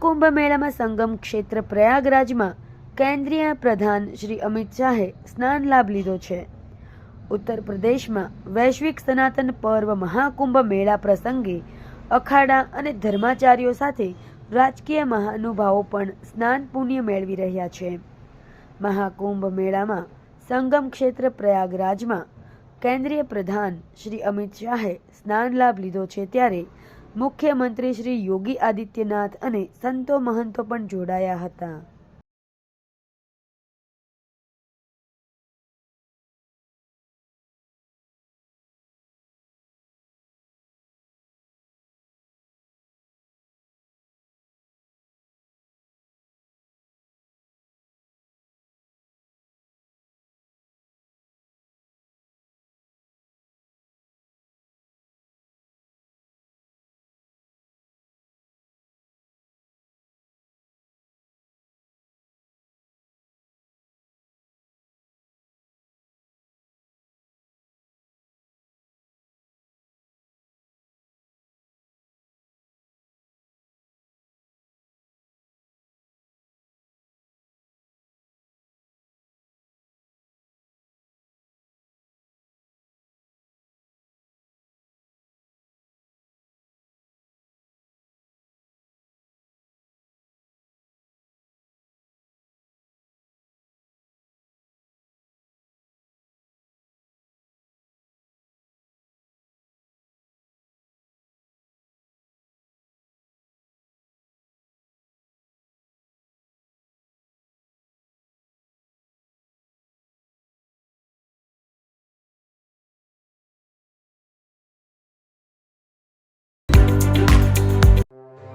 મહાકુંભ મેળામાં સંગમ ક્ષેત્ર પ્રયાગરાજમાં કેન્દ્રીય પ્રધાન શ્રી અમિત શાહે સ્નાન લાભ લીધો છે। ઉત્તર પ્રદેશમાં વૈશ્વિક સનાતન પર્વ મહાકુંભ મેળા પ્રસંગે અખાડા અને ધર્માચાર્યો સાથે રાજકીય મહાનુભાવો પણ સ્નાન પુણ્ય મેળવી રહ્યા છે। મહાકુંભ મેળામાં સંગમ ક્ષેત્ર પ્રયાગરાજમાં કેન્દ્રીય પ્રધાન શ્રી અમિત શાહે સ્નાન લાભ લીધો છે, ત્યારે મુખ્યમંત્રી શ્રી યોગી આદિત્યનાથ અને સંતો મહંતો પણ જોડાયા હતા।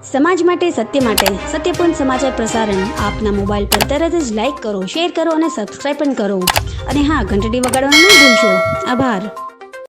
સમાજ માટે, સત્ય માટે, સત્યપૂર્ણ સમાચાર પ્રસારણ આપના મોબાઈલ પર તરત જ લાઈક કરો, શેર કરો અને સબસ્ક્રાઈબ પણ કરો। અને હા, ઘંટડી વગાડવાનું ન ભૂલશો। આભાર।